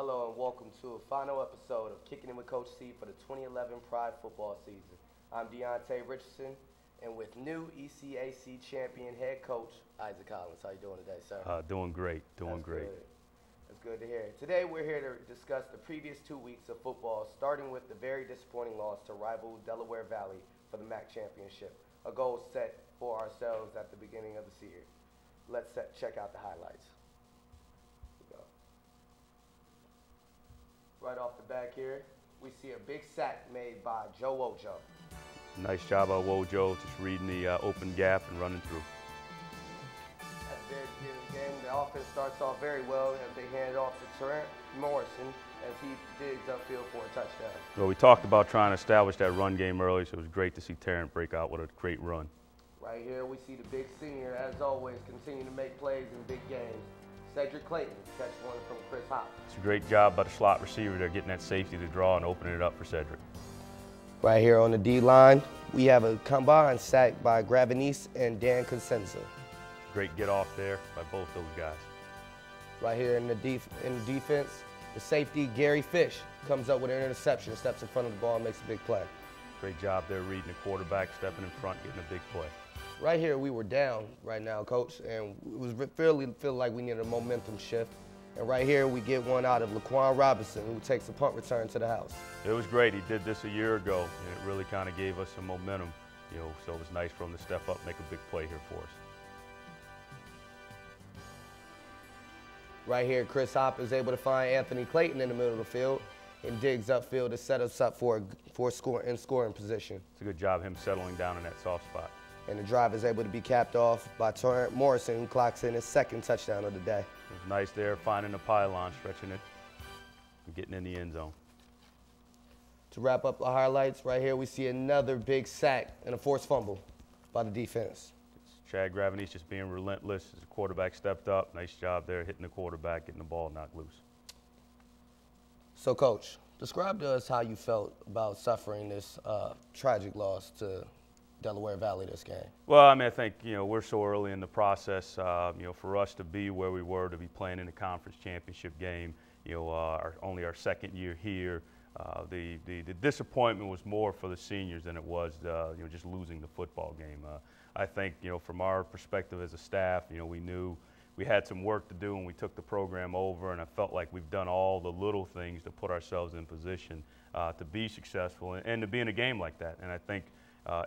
Hello and welcome to a final episode of Kicking In with Coach C for the 2011 Pride football season. I'm Diante Richardson, and with new ECAC champion head coach Isaac Collins. How you doing today, sir? Doing great, doing great. That's good to hear. Today we're here to discuss the previous 2 weeks of football, starting with the very disappointing loss to rival Delaware Valley for the MAC championship, a goal set for ourselves at the beginning of the year. Let's check out the highlights. Right off the back here, we see a big sack made by Joe Wojo. Nice job by Wojo, just reading the open gap and running through. At the very beginning of the game, the offense starts off very well as they hand it off to Trent Morrison as he digs upfield for a touchdown. Well, we talked about trying to establish that run game early, so it was great to see Tarrant break out with a great run. Right here, we see the big senior, as always, continue to make plays in big games. Cedric Clayton catch one from Chris Hop. It's a great job by the slot receiver there, getting that safety to draw and opening it up for Cedric. Right here on the D-line, we have a combined sack by Gravenese and Dan Consenza. Great get off there by both those guys. Right here in the defense, the safety, Gary Fish, comes up with an interception, steps in front of the ball and makes a big play. Great job there reading the quarterback, stepping in front, getting a big play. Right here, we were down right now, Coach, and it was feel like we needed a momentum shift. And right here, we get one out of Laquan Robinson, who takes a punt return to the house. It was great. He did this a year ago, and it really kind of gave us some momentum. So it was nice for him to step up, make a big play here for us. Right here, Chris Hop is able to find Anthony Clayton in the middle of the field and digs upfield to set us up for scoring position. It's a good job him settling down in that soft spot. And the drive is able to be capped off by Trent Morrison, who clocks in his second touchdown of the day. It was nice there, finding the pylon, stretching it, and getting in the end zone. To wrap up the highlights, right here we see another big sack and a forced fumble by the defense. It's Chad Gravenese just being relentless as the quarterback stepped up. Nice job there, hitting the quarterback, getting the ball knocked loose. So, Coach, describe to us how you felt about suffering this tragic loss to Delaware Valley this game. Well, I think, we're so early in the process, for us to be where we were, to be playing in the conference championship game, only our second year here. The disappointment was more for the seniors than it was, just losing the football game. I think, from our perspective as a staff, we knew we had some work to do when we took the program over, and I felt like we've done all the little things to put ourselves in position to be successful and to be in a game like that. And I think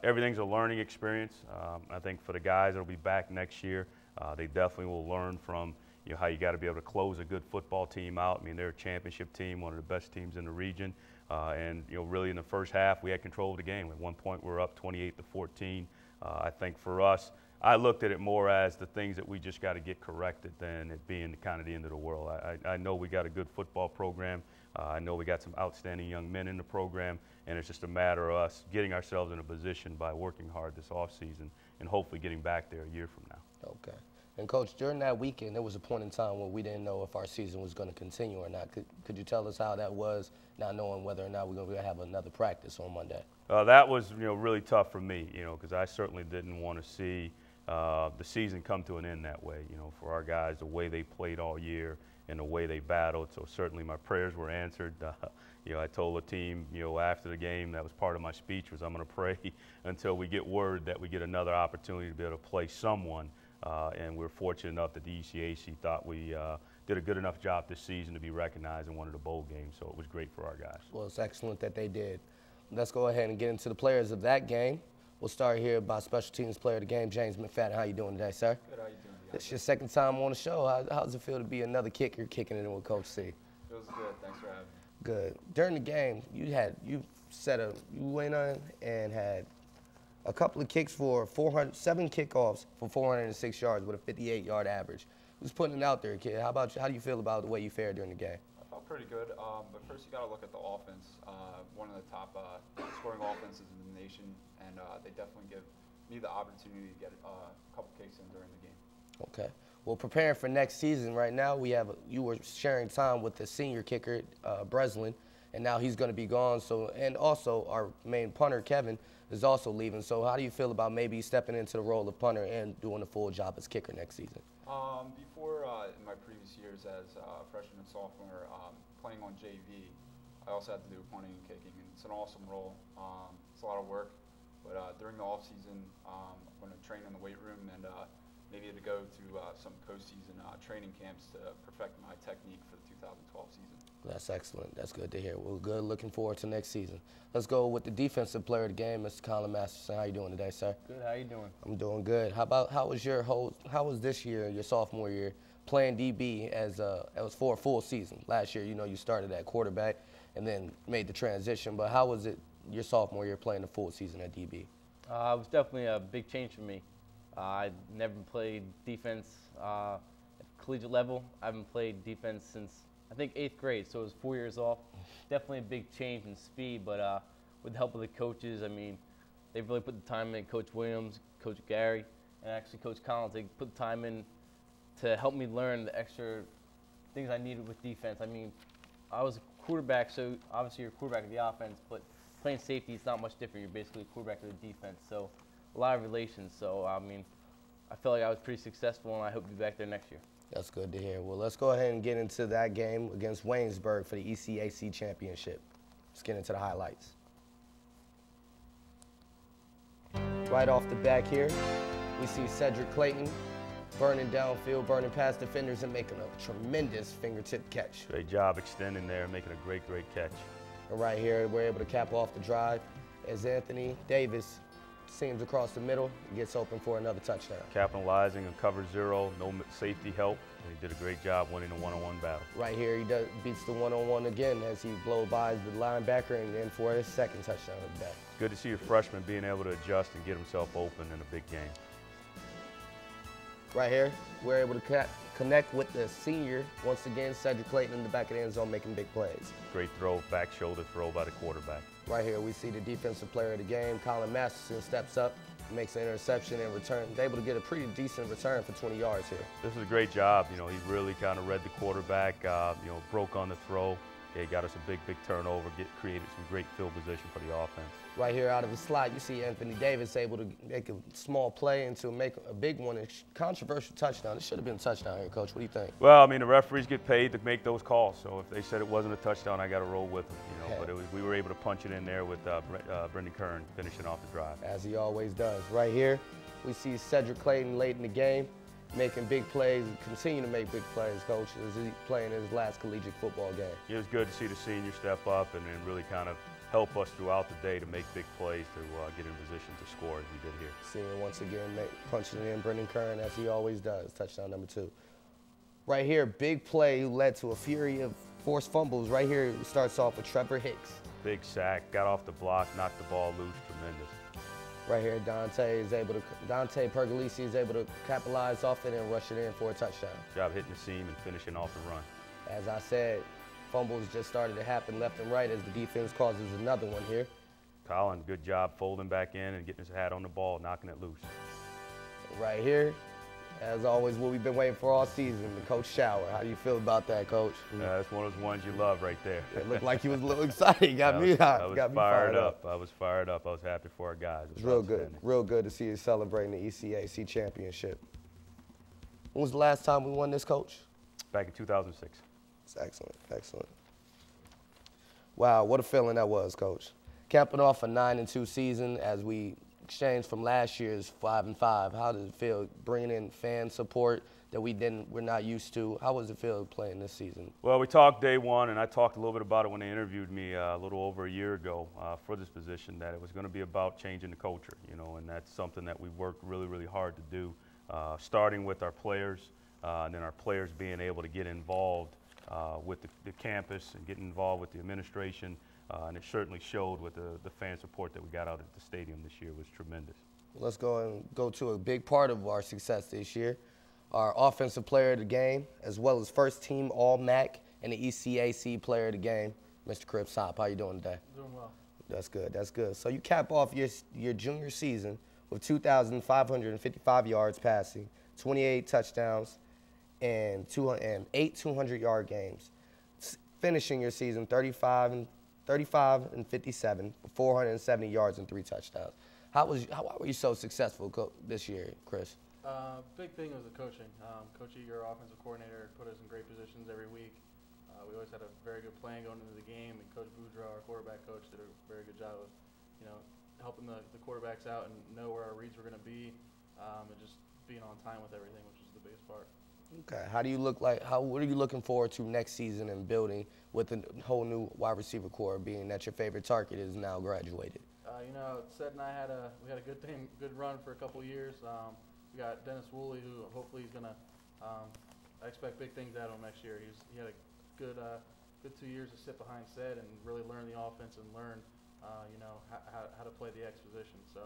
everything's a learning experience. I think for the guys that will be back next year, they definitely will learn from how you got to be able to close a good football team out. I mean, they're a championship team, one of the best teams in the region. And really in the first half, we had control of the game. At one point, we were up 28-14. I think for us, I looked at it more as the things that we just got to get corrected than it being kind of the end of the world. I know we got a good football program. I know we got some outstanding young men in the program, and it's just a matter of us getting ourselves in a position by working hard this offseason and hopefully getting back there a year from now. Okay. And, Coach, during that weekend, there was a point in time when we didn't know if our season was going to continue or not. Could you tell us how that was, not knowing whether or not we're going to have another practice on Monday? That was, really tough for me, because I certainly didn't want to see the season come to an end that way, for our guys, the way they played all year and the way they battled. So certainly my prayers were answered. I told the team, after the game, that was part of my speech, was I'm going to pray until we get word that we get another opportunity to be able to play someone. And we're fortunate enough that the ECAC thought we did a good enough job this season to be recognized in one of the bowl games. So it was great for our guys. Well, it's excellent that they did. Let's go ahead and get into the players of that game. We'll start here by special teams player of the game, James McFadden. How you doing today, sir? Good. How you doing? It's your second time on the show. How does it feel to be another kicker kicking it in with Coach C? It was good. Thanks for having me. Good. During the game, you went on and had a couple of kicks for 7 kickoffs for 406 yards with a 58-yard average. Who's putting it out there, kid? How about you? How do you feel about the way you fared during the game? I felt pretty good, but first you got to look at the offense. One of the top scoring offenses in the nation, and they definitely give me the opportunity to get a couple kicks in during the game. Okay. Well, preparing for next season right now, you were sharing time with the senior kicker, Breslin, and now he's going to be gone. So, and also our main punter, Kevin, is also leaving. So how do you feel about maybe stepping into the role of punter and doing the full job as kicker next season? Before in my previous years as freshman and sophomore, playing on JV, I also had to do punting and kicking, and it's an awesome role. It's a lot of work, but during the off season, I'm going to train in the weight room and maybe to go to some post-season training camps to perfect my technique for the 2012 season. That's excellent. That's good to hear. We're good. Looking forward to next season. Let's go with the defensive player of the game, Mr. Colin Masterson. How you doing today, sir? Good. How you doing? I'm doing good. How was this year, your sophomore year, playing DB it was for a full season? Last year, you know, you started at quarterback and then made the transition. But how was it your sophomore year playing the full season at DB? It was definitely a big change for me. I never played defense at collegiate level. I haven't played defense since, I think, 8th grade, so it was 4 years off. Definitely a big change in speed, but with the help of the coaches, I mean, they've really put the time in. Coach Williams, Coach Gary, and actually Coach Collins, they put the time in to help me learn the extra things I needed with defense. I mean, I was a quarterback, so obviously you're a quarterback of the offense, but playing safety is not much different. You're basically a quarterback of the defense, so a lot of relations. So, I mean, I felt like I was pretty successful, and I hope to be back there next year. That's good to hear. Well, let's go ahead and get into that game against Waynesburg for the ECAC championship. Let's get into the highlights. Right off the back here, we see Cedric Clayton burning downfield, burning past defenders, and making a tremendous fingertip catch. Great job extending there, making a great catch. And right here, we're able to cap off the drive as Anthony Davis seams across the middle and gets open for another touchdown. Capitalizing on cover zero, no safety help, and he did a great job winning the one-on-one battle. Right here, he beats the one-on-one again as he blow by the linebacker and then for his second touchdown of the day. Good to see a freshman being able to adjust and get himself open in a big game. Right here, we're able to connect with the senior, once again, Cedric Clayton in the back of the end zone making big plays. Great throw, back shoulder throw by the quarterback. Right here, we see the defensive player of the game, Colin Masterson, steps up, makes an interception and returns, able to get a pretty decent return for 20 yards here. This was a great job. You know, he really kind of read the quarterback, you know, broke on the throw. He got us a big turnover, created some great field position for the offense. Right here out of the slot, you see Anthony Davis able to make a small play and to make a big one, a controversial touchdown. It should have been a touchdown here, Coach. What do you think? Well, I mean, the referees get paid to make those calls, so if they said it wasn't a touchdown, I got to roll with them, you know. But we were able to punch it in there with Brendan Kern finishing off the drive. As he always does. Right here, we see Cedric Clayton late in the game, making big plays, continue to make big plays, Coach, as he's playing his last collegiate football game. It was good to see the senior step up and really kind of help us throughout the day to make big plays to get in position to score as we did here. Seeing once again punching it in Brendan Kern as he always does, touchdown number 2. Right here, big play who led to a fury of forced fumbles. Right here, it starts off with Trevor Hicks. Big sack, got off the block, knocked the ball loose, tremendous. Right here, Diante Pergolisi is able to capitalize off it and rush it in for a touchdown. Job hitting the seam and finishing off the run. As I said, fumbles just started to happen left and right as the defense causes another one here. Colin, good job folding back in and getting his hat on the ball, knocking it loose. Right here, as always, what we've been waiting for all season, the coach shower. How do you feel about that, Coach? That's one of those ones you love right there. It looked like he was a little excited. Got me fired up. I was fired up. I was happy for our guys. It was real good to see you celebrating the ECAC championship. When was the last time we won this, Coach? Back in 2006. It's excellent, excellent. Wow, what a feeling that was, Coach. Capping off a 9-2 season as we exchanged from last year's 5-5. How did it feel bringing in fan support that we're not used to? How was it feel playing this season? Well, we talked day one, and I talked a little bit about it when they interviewed me a little over a year ago for this position, that it was going to be about changing the culture, you know, and that's something that we worked really hard to do, starting with our players, and then our players being able to get involved with the campus and getting involved with the administration. And it certainly showed with the fan support that we got out at the stadium this year was tremendous. Let's go to a big part of our success this year, our offensive player of the game, as well as first team All-MAC and the ECAC player of the game, Mr. Cripps Hop. How you doing today? Doing well. That's good, that's good. So you cap off your junior season with 2,555 yards passing, 28 touchdowns, and 8 200-yard games, finishing your season 35 and 57, 470 yards and 3 touchdowns. How were you so successful this year, Chris? Big thing was the coaching. Coach Eager, our offensive coordinator, put us in great positions every week. We always had a very good plan going into the game, and Coach Boudreaux, our quarterback coach, did a very good job of, helping the quarterbacks out and know where our reads were going to be, and just being on time with everything, which is the biggest part. Okay. What are you looking forward to next season and building with the whole new wide receiver core, being that your favorite target is now graduated? Seth and I we had a good run for a couple of years. We got Dennis Woolley, who hopefully is going to. I expect big things out of him next year. He had a good 2 years to sit behind Seth and really learn the offense and learn, how to play the X position. So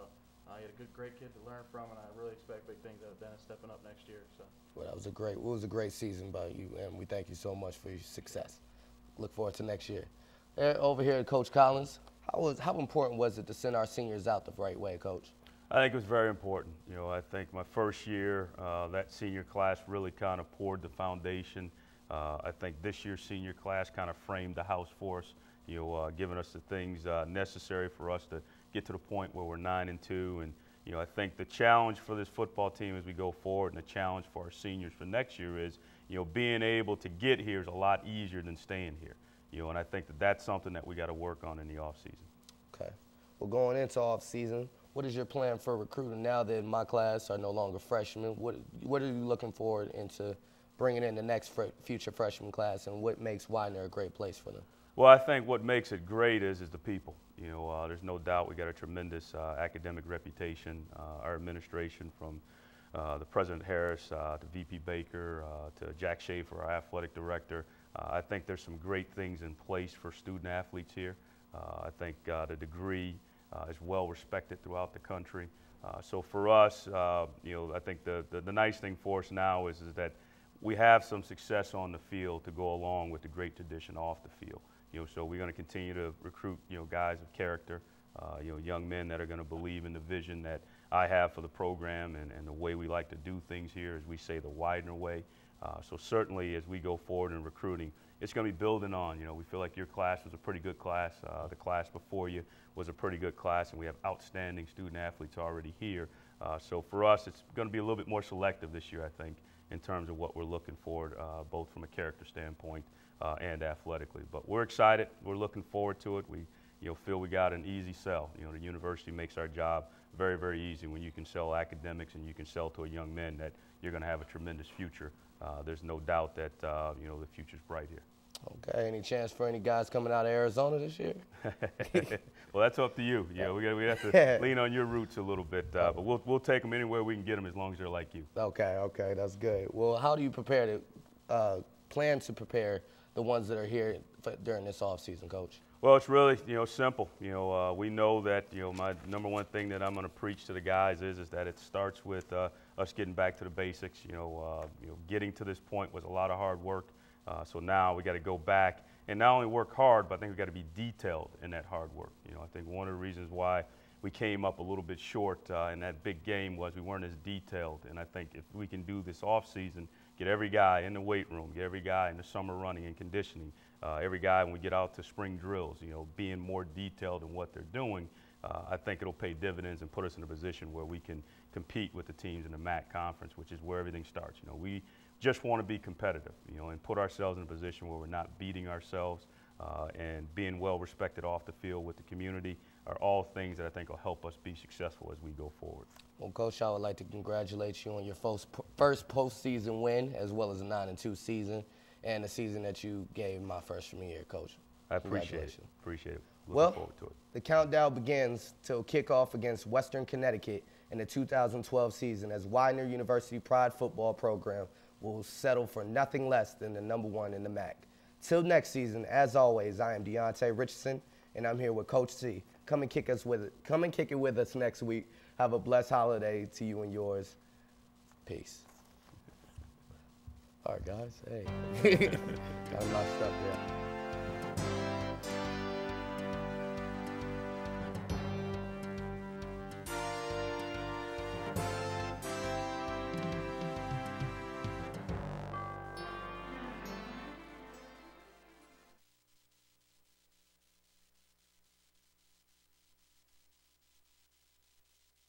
he had a great kid to learn from, and I really expect big things out of Dennis stepping up next year. So. Well, it was a great season by you, and we thank you so much for your success. Look forward to next year. Over here, Coach Collins, how important was it to send our seniors out the right way, Coach? I think it was very important. I think my first year, that senior class really kind of poured the foundation. I think this year's senior class kind of framed the house for us, giving us the things necessary for us to get to the point where we're 9-2. And I think the challenge for this football team as we go forward, and the challenge for our seniors for next year is, being able to get here is a lot easier than staying here. And I think that's something that we got to work on in the off season. Okay. Well, going into off season, what is your plan for recruiting now that my class are no longer freshmen? What are you looking forward into bringing in the next future freshman class, and what makes Widener a great place for them? Well, I think what makes it great is the people. There's no doubt we got a tremendous academic reputation. Our administration, from the President Harris to VP Baker to Jack Schaefer, our athletic director, I think there's some great things in place for student athletes here. I think the degree is well respected throughout the country. So for us, I think the nice thing for us now is that we have some success on the field to go along with the great tradition off the field. So we're going to continue to recruit, guys of character, young men that are going to believe in the vision that I have for the program and the way we like to do things here, as we say, the Widener way. So certainly as we go forward in recruiting, it's going to be building on. We feel like your class was a pretty good class. The class before you was a pretty good class, and we have outstanding student athletes already here. So for us, it's going to be a little bit more selective this year, I think, in terms of what we're looking for, both from a character standpoint and athletically. But we're excited. We're looking forward to it. We feel we got an easy sell. The university makes our job very, very easy when you can sell academics and you can sell to a young man that you're going to have a tremendous future. There's no doubt that the future's bright here. Okay. Any chance for any guys coming out of Arizona this year? Well, that's up to you. We have to lean on your roots a little bit, but we'll take them anywhere we can get them as long as they're like you. Okay, that's good. Well, how do you plan to prepare the ones that are here during this off season, Coach? Well, it's really simple. We know that my number one thing that I'm going to preach to the guys is that it starts with us getting back to the basics. Getting to this point was a lot of hard work. So now we got to go back and not only work hard, but I think we got to be detailed in that hard work. I think one of the reasons why we came up a little bit short in that big game was we weren't as detailed. And I think if we can do this off season, get every guy in the weight room, get every guy in the summer running and conditioning, every guy when we get out to spring drills, being more detailed in what they're doing, I think it'll pay dividends and put us in a position where we can compete with the teams in the MAC conference, which is where everything starts. We just want to be competitive, and put ourselves in a position where we're not beating ourselves, and being well respected off the field with the community are all things that I think will help us be successful as we go forward. Well, Coach, I would like to congratulate you on your first postseason win, as well as a 9-2 season, and the season that you gave my freshman year, Coach. I appreciate it. Appreciate it. Well, forward to it. The countdown begins till kickoff against Western Connecticut in the 2012 season, as Widener University Pride football program will settle for nothing less than the #1 in the MAC. Till next season, as always, I am Diante Richardson, and I'm here with Coach C. Come and kick it with us next week. Have a blessed holiday to you and yours. Peace. All right, guys. Hey, got a lot of stuff there.